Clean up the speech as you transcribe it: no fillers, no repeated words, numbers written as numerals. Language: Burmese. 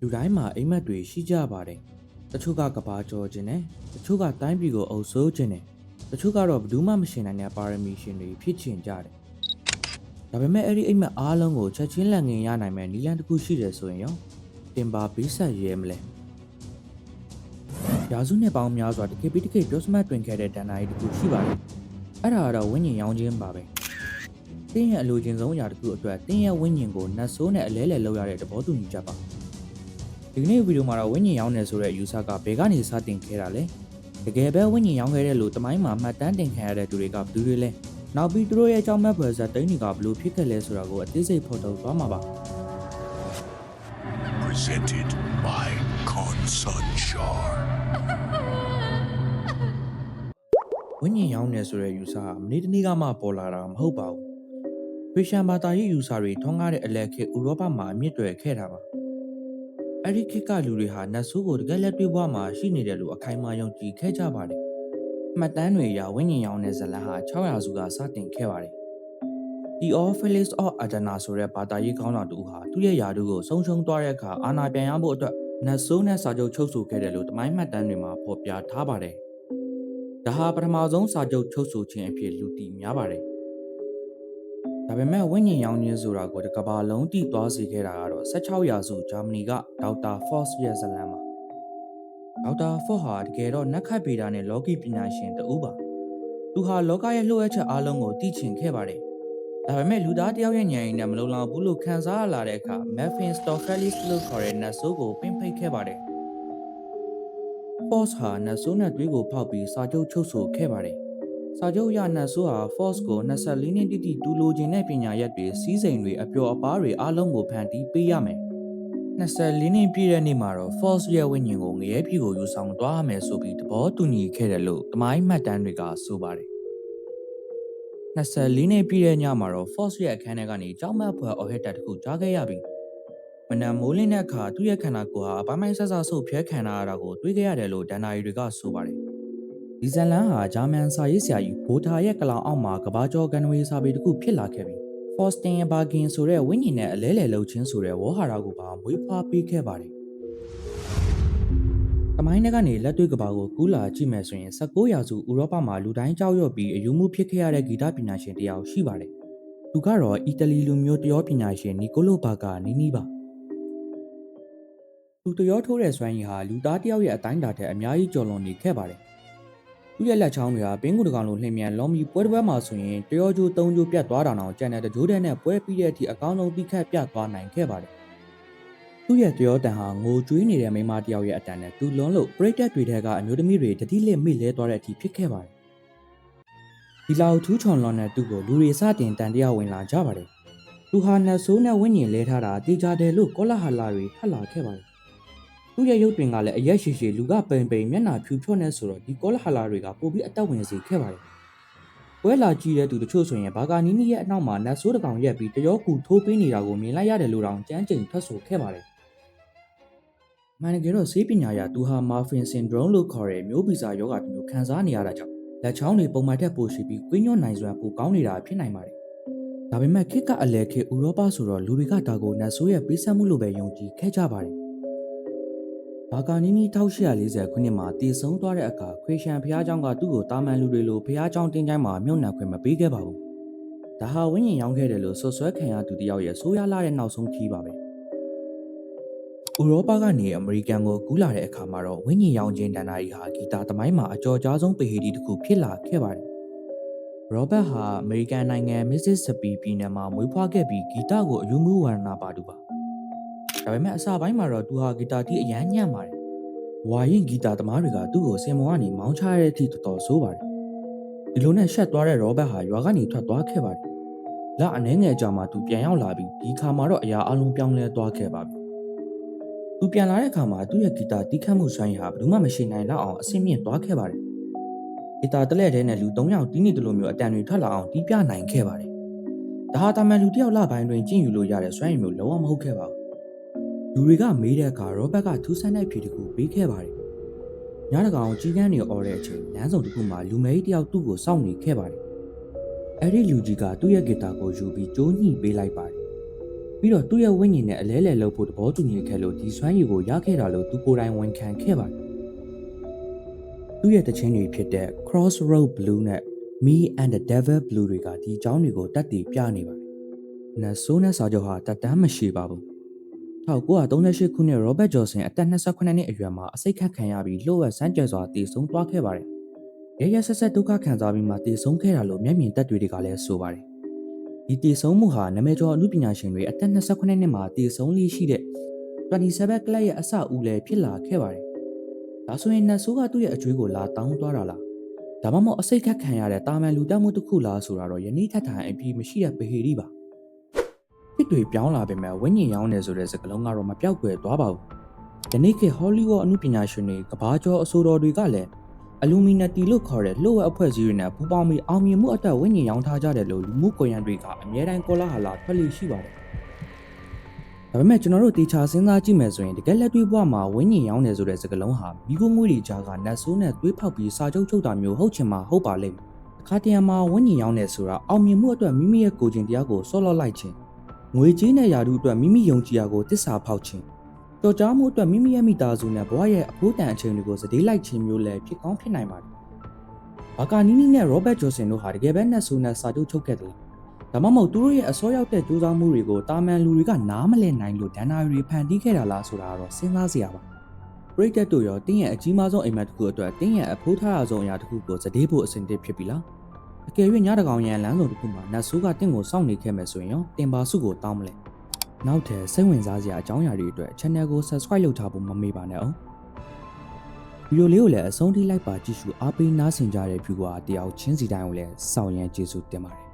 လူတိုင်းမှာအိမ်မက်တွေရှိကြပါတယ်။တချို့ကကဘာကျော်ခြင်းနဲ့တချို့ကတိုင်းပြည်ကိုအုပ်စိုးခြင်းနဲ့တချို့ကတော့ဘယ်သူမှမရှင်နိုင်တဲ့ပါရမီရှင်တွေဖြစ်ချင်ကြတယ်။ဒါပေမဲ့အဲ့ဒီအိမ်မက်အားလုံးကိုချက်ချင်းလက်ငင်ရနိုင်မဲ့နည်းလမ်းတစ်ခုရှိတယ်ဆိုရင်ရောတင်ပါပေးဆက်ရဲမလဲ။ရာစုနှစ်ပေါင်းများစွာတခေပြီးတခေပြောစမတ်တွင်ခဲ့တဲ့တန်တာကြီးတစ်ခုရှိပါတယ်။အဲ့ဒါကတော့ဝိညာဉ်ရောင်းခြင်းပါပဲ။တင်းရဲ့အလိုချင်ဆုံးအရာတစ်ခုအတွက်တင်းရဲ့ဝိညာဉ်ကိုနတ်ဆိုးနဲ့အလဲလှယ်လုပ်ရတဲ့သဘောတူညီချက်ပါ။ဒီနေ့ဗီဒီယိုမှာတော့ဝိညာဉ်ရောင်းနေဆိုတဲ့ user ကဘယ်ကနေစတင်ခဲ့တာလဲတကယ်ပဲဝိညာဉ်ရောင်းခဲ့တဲ့လို့တမိုင်းမှာမှတ်တမ်းတင်ခံရတဲ့သူတွေကဘယ်သူတွေလဲနောက်ပြီးသူတို့ရဲ့အကြောင်းမဲ့ဖွယ်ဇာတ်သိန်းတွေကဘယ်လိုဖြစ်ခဲ့လဲဆိုတာကိုအသေးစိတ်ဖော်ထုတ်သွားမှာပါ Presented by Consunchar ဝိညာဉ်ရောင်းနေဆိုတဲ့ user ဟာမနေ့တနေ့ကမှပေါ်လာတာမဟုတ်ပါဘူးခရစ်ယာန်ဘာသာရေး user တွေထွန်းကားတဲ့အလက်ခေတ်ဥရောပမှာအမြင့်တွယ်ခဲ့တာပါအဲ့ဒီခေတ်ကလူတွေဟာနတ်ဆိုးကိုတကယ်လက်တွေ့ဘဝမှာရှိနေတယ်လို့အခိုင်အမာယုံကြည်ခဲ့ကြပါတယ်။မှတ်တမ်းတွေအရဝိညာဉ်ရောင်းတဲ့ဇာတ်လမ်းဟာ600စုကစတင်ခဲ့ပါတယ်။ Theophilus of Adana ဆိုတဲ့ဘာသာရေးခေါင်းဆောင်တူဟာသူ့ရဲ့ယာတုကိုဆုံးရှုံးသွားတဲ့အခါအာဏာပြန်ရဖို့အတွက်နတ်ဆိုးနဲ့စာချုပ်ချုပ်ဆိုခဲ့တယ်လို့တမိုင်းမှတ်တမ်းတွေမှာဖော်ပြထားပါတယ်။ဒါဟာပထမဆုံးစာချုပ်ချုပ်ဆိုခြင်းအဖြစ်လူသိများပါတယ်။ဒါပေမဲ့ဝိညာဉ်ရောင်းခြင်းဆိုတာကိုတစ်ကမ္ဘာလုံးတည်သွားစေခဲ့တာကတော့16ရာစုဂျာမနီကဒေါက်တာဖော့စ်ရဲ့ဇာတ်လမ်းပါဒေါက်တာဖော့ဟာတကယ်တော့နက်ခတ်ဗေဒနဲ့လောကီပညာရှင်တဦးပါသူဟာလောကရဲ့လှုပ်အပ်ချက်အားလုံးကိုသိချင်ခဲ့ပါတယ်ဒါပေမဲ့လူသားတယောက်ရဲ့ဉာဏ်ရည်နဲ့မလုံလောက်ဘူးလို့ခံစားရလာတဲ့အခါ Mephistopheles လို့ခေါ်တဲ့နတ်ဆိုးကိုပင့်ဖိတ်ခဲ့ပါတယ်ဖော့စ်ဟာနတ်ဆိုးနဲ့တွေးကိုဖောက်ပြီးစာချုပ်ချုပ်ဆိုခဲ့ပါတယ်စာချုပ်ရနတ်ဆိုးဟာ Force ကို24နှစ်တိတိတူလိုချင်တဲ့ပညာရက်တွေစီးစိမ်တွေအပျော်အပါးတွေအားလုံးကိုဖန်တီးပေးရမယ်24နှစ်ပြည့်တဲ့နေ့မှာတော့ Force ရဲ့ဝိညာဉ်ကိုငရဲပြည်ကိုယူဆောင်သွားရမယ်ဆိုပြီးသဘောတူညီခဲ့တယ်လို့တမိုင်းမှတ်တမ်းတွေကဆိုပါတယ်24နှစ်ပြည့်တဲ့ညမှာတော့ Force ရဲ့အခန်းထဲကနေကြောက်မက်ဖွယ်အော်ဟစ်တက်တစ်ခုကြားခဲ့ရပြီးမနက်မိုးလင်းတဲ့အခါသူ့ရဲ့ခန္ဓာကိုယ်ဟာအပိုင်းပိုင်းဆဆဆုပ်ဖျဲခံရတာကိုတွေးခဲ့ရတယ်လို့ဒန်နာရီတွေကဆိုပါတယ်ဒီဇလန်ဟာဂျာမန်စာရေးဆရာကြီးဘိုထာရဲ့ကလောင်အောက်မှာကဘာကျော်ကန်ဝေးစာပေတစ်ခုဖြစ်လာခဲ့ပြီးဖော့စတင်ဘာဂင်ဆိုတဲ့ဝိညာဉ်နဲ့အလဲလှယ်လှုပ်ခြင်းဆိုတဲ့ဝေါ်ဟာရကိုပါမွေးဖွားပေးခဲ့ပါတယ်။တမိုင်းထဲကနေလက်တွေ့ကဘာကိုကူးလာကြည့်မယ်ဆိုရင်19ရာစုဥရောပမှာလူတိုင်းကြောက်ရွံ့ပြီးအယူမှုဖြစ်ခဲ့ရတဲ့ဂီတပညာရှင်တစ်ယောက်ရှိပါတယ်။သူကတော့အီတလီလူမျိုးတရောပညာရှင်နီကိုလိုဘာကာနီနီပါ။သူတရောထိုးတဲ့စွမ်းရည်ဟာလူသားတယောက်ရဲ့အတိုင်းအတာထက်အများကြီးကျော်လွန်နေခဲ့ပါတယ်။သူ့ရဲ့လက်ချောင်းတွေဟာပင်ကူတကောင်လိုလှင်မြန်လုံးပြီးပွဲတစ်ပွဲမှာဆိုရင်တရောကျိုး3ကျိုးပြတ်သွားတာအောင်ကြံတဲ့တကြိုးတဲ့နဲ့ပွဲပြီးတဲ့အထိအကောင်းဆုံးတိခတ်ပြတ်သွားနိုင်ခဲ့ပါတယ်။သူ့ရဲ့တရောတန်ဟာငိုကြွေးနေတဲ့မိန်းမတယောက်ရဲ့အတန်နဲ့သူလွန်လို့ပရိသတ်တွေထဲကအမျိုးသမီးတွေတတိလစ်မိလဲသွားတဲ့အထိဖြစ်ခဲ့ပါတယ်။ဒီလောက်ထူးချွန်လွန်တဲ့သူ့ကိုလူတွေစတင်တန်တရားဝင်လာကြပါတယ်။သူဟာနတ်ဆိုးနဲ့ဝိညာဉ်လဲထားတာတေချာတယ်လို့ကောလာဟလတွေထပ်လာခဲ့ပါတယ်သူ့ရဲ့ရုပ်တွင်ကလည်းအရက်ရှိရှိလူကပိန်ပိန်မျက်နှာဖြူဖြော့နေဆိုတော့ဒီကောလဟာလာတွေကပိုပြီးအသက်ဝင်စေခဲ့ပါတယ်။ပွဲလာကြည့်တဲ့သူတချို့ဆိုရင်ဘာကာနီနီရဲ့အနောက်မှာနတ်ဆိုးတကောင်ရက်ပြီးတရောကူထိုးပေးနေတာကိုမြင်လိုက်ရတယ်လို့တောင်ကြမ်းကြိမ်ထွက်ဆိုခဲ့ပါတယ်။မှန်တကယ်တော့ဆေးပညာရသူဟာမာဖင်ဆင်ဒရုန်းလို့ခေါ်တဲ့မျိုးဗီဇယောဂတစ်မျိုးခံစားနေရတာကြောင့်လက်ချောင်းတွေပုံမှန်ထက်ပိုရှိပြီးကွင်းညွန့်နိုင်စွမ်းပိုကောင်းနေတာဖြစ်နိုင်ပါတယ်။ဒါပေမဲ့ခေတ်ကအလဲခေတ်ဥရောပဆိုတော့လူတွေကဒါကိုနတ်ဆိုးရဲ့ပေးဆက်မှုလို့ပဲယုံကြည်ခဲ့ကြပါတယ်။ဘာကာနီနီ1840ခုနှစ်မှာတည်ဆုံသွားတဲ့အခါခရစ်ယာန်ဘုရားကျောင်းကသူ့ကိုတာမန်လူတွေလိုဘုရားကျောင်းတင်းကျိုင်းမှာမြုပ်နှံခွင့်မပေးခဲ့ပါဘူး။ဒါဟာဝိညာဉ်ရောင်းခဲ့တယ်လို့ဆွဆွဲခံရသူတယောက်ရဲ့ဆိုးရွားလာတဲ့နောက်ဆုံးခီးပါပဲ။ဥရောပကနေအမေရိကန်ကိုကူးလာတဲ့အခါမှာတော့ဝိညာဉ်ရောင်းခြင်းတန်တာကြီးဟာဂီတာသမိုင်းမှာအကျော်ကြားဆုံးပဟေဒီတစ်ခုဖြစ်လာခဲ့ပါတယ်။ရောဘတ်ဟာအမေရိကန်နိုင်ငံမစ်စစ်စပီပြည်နယ်မှာမွေးဖွားခဲ့ပြီးဂီတကိုအယူမှုဝါဒနာပါသူပါ။ဒါပေမဲ့အစပိုင်းမှာတော့သူဟာဂီတာတီးအရန်ညံ့ပါတယ်။ဝါရင်ဂီတာသမားတွေကသူ့ကိုစင်မောကနေမောင်းချရတဲ့အထိတော်တော်ဆိုးပါတယ်။ဒီလိုနဲ့ရှက်သွားတဲ့ရောဘတ်ဟာရွာကနေထွက်သွားခဲ့ပါတယ်။လအနှဲငယ်ကြာမှသူပြန်ရောက်လာပြီးဒီခါမှာတော့အရာအလုံးပြောင်းလဲသွားခဲ့ပါပြီ။သူပြန်လာတဲ့အခါမှာသူ့ရဲ့ဂီတာတီးခတ်မှုစွမ်းရည်ဟာဘယ်သူမှမရှိနိုင်လောက်အောင်အဆင့်မြင့်သွားခဲ့ပါတယ်။ဂီတာတလဲတဲ့နဲ့လူ3ယောက်တီးနေတယ်လို့မျိုးအတန်တွေထွက်လာအောင်တီးပြနိုင်ခဲ့ပါတယ်။ဒါဟာတာမန်လူတယောက်လပိုင်းတွင်ကျင့်ယူလို့ရတဲ့စွမ်းရည်မျိုးလုံးဝမဟုတ်ခဲ့ပါဘူး။လူတွေကမေးတဲ့အခါရောဘတ်ကထူးဆန်းတဲ့ဖြေတစ်ခုပေးခဲ့ပါတယ်။ညတကောင်ကြီးကန်းတွေအော်တဲ့အချိန်လမ်းဆောင်တစ်ခုမှာလူမဲကြီးတယောက်သူ့ကိုစောင့်နေခဲ့ပါတယ်။အဲ့ဒီလူကြီးကသူ့ရဲ့ဂီတာကိုယူပြီးကျိုးညှိပေးလိုက်ပါတယ်။ ပြီးတော့သူ့ရဲ့ဝိညာဉ်နဲ့အလဲလှယ်လုပ်ဖို့သဘောတူညီခဲ့လို့ဒီစွမ်းရည်ကိုရခဲ့တာလို့သူကိုယ်တိုင်ဝန်ခံခဲ့ပါတယ်သူ့ရဲ့တခြင်းတွေဖြစ်တဲ့ Crossroad Blue နဲ့ Me and the Devil Blue တွေကဒီအကြောင်းတွေကိုတက်တည်ပြနေပါတယ်နတ်ဆိုးနဲ့စာချုပ်ဟာတက်တမ်းမရှိပါဘူး1938ခုနှစ် Robert Johnson အသက်28နှစ်အရွယ်မှာအစိတ်ခတ်ခံရပြီးလှုပ်ဝက်ဆန်းကျဲစွာတည်ဆုံသွားခဲ့ပါတယ်။ရရဆက်ဆက်ဒုက္ခခံစားပြီးမှတည်ဆုံခဲ့တာလို့မျက်မြင်သက်တွေကလည်းဆိုပါတယ်။ဒီတည်ဆုံမှုဟာနာမည်ကျော်အမှုပညာရှင်တွေအသက်28နှစ်မှာတည်ဆုံလေးရှိတဲ့27 Club ရဲ့အစဦးလည်းဖြစ်လာခဲ့ပါတယ်။ဒါဆိုရင်နတ်ဆိုးကသူ့ရဲ့အကျွေးကိုလာတောင်းသွားတာလား။ဒါမှမဟုတ်အစိတ်ခတ်ခံရတဲ့တာမန်လူတက်မှုတစ်ခုလားဆိုတာတော့ယနေ့ထက်ထိုင်အပြီးမရှိတဲ့ပဟေရီပါ။ဖြစ်တွေပြောင်းလာပေမဲ့ဝိညာဉ်ရောင်းနေဆိုတဲ့စကားလုံးကတော့မပြောက်ကွယ်သွားပါဘူး။ယနေ့ခေတ်ဟောလိဝုဒ်အမှုပညာရှင်တွေကဘာကျော်အဆိုတော်တွေကလည်းအလူမီနတီလို့ခေါ်တဲ့လှုပ်ဝက်အဖွဲ့အစည်းတွေနဲ့ပူးပေါင်းပြီးအောင်မြင်မှုအတွက်ဝိညာဉ်ရောင်းထားကြတယ်လို့လူမှုကွန်ရက်တွေကအများတိုင်းကောလာဟလာထွက်လို့ရှိပါတယ်။ဒါပေမဲ့ကျွန်တော်တို့တေချာစဉ်းစားကြည့်မယ်ဆိုရင်တကယ်လက်တွေ့ဘဝမှာဝိညာဉ်ရောင်းနေဆိုတဲ့စကားလုံးဟာမိခိုးငွေတွေကြားကနတ်ဆိုးနဲ့သွေးဖောက်ပြီးစာချုပ်ချုပ်တာမျိုးဟုတ်ချင်မှဟုတ်ပါလိမ့်မယ်။အခါတရံမှာဝိညာဉ်ရောင်းနေဆိုတာအောင်မြင်မှုအတွက်မိမိရဲ့ကိုယ်ကျင့်တရားကိုဆော့လော့လိုက်ခြင်းငွေကြေးနဲ့ယာတုအတွက်မိမိယုံကြည်ရာကိုတစ္ဆာဖောက်ခြင်းတော်ကြားမှုအတွက်မိမိရဲ့မိသားစုနဲ့ဘဝရဲ့အဖို့တန်အချိန်တွေကိုစတေးလိုက်ခြင်းမျိုးလည်းဖြစ်ကောင်းဖြစ်နိုင်ပါတယ်။ဘာကာနီနီနဲ့ Robert Johnson တို့ဟာတကယ်ပဲနတ်ဆိုးနဲ့စာချုပ်ချုပ်ခဲ့တယ်။ဒါမှမဟုတ်သူတို့ရဲ့အစောရောက်တဲ့ကြိုးစားမှုတွေကိုတာမန်လူတွေကနားမလည်နိုင်လို့ဒဏ္ဍာရီဖန်တီးခဲ့တာလားဆိုတာတော့စဉ်းစားစရာပါ။ပရိသတ်တို့ရောတင်းရဲ့အကြီးမားဆုံးအိမ်မက်တစ်ခုအတွက်တင်းရဲ့အဖို့ထားအဆုံးအရာတစ်ခုကိုစတေးဖို့အဆင်သင့်ဖြစ်ပြီလား။အကယ်၍ညတကောင်ရန်လမ်းဆောင်တစ်ခုမှာနတ်ဆိုးကတင်းကိုစောင့်နေခဲ့မယ်ဆိုရင်ရောတင်ပါစုကိုတောင်းမလဲ။နောက်ထပ်စိတ်ဝင်စားစရာအကြောင်းအရာတွေအတွက် channel ကို subscribe လုပ်ထားဖို့မမေ့ပါနဲ့အောင်ဗီဒီယိုလေးကိုလည်းအဆုံးထိလိုက်ပါကြည့်ရှုအားပေးနားဆင်ကြတဲ့ viewer တယောက်ချင်းစီတိုင်းကိုလည်းစောင့်ရန်ကျေးဇူးတင်ပါတယ်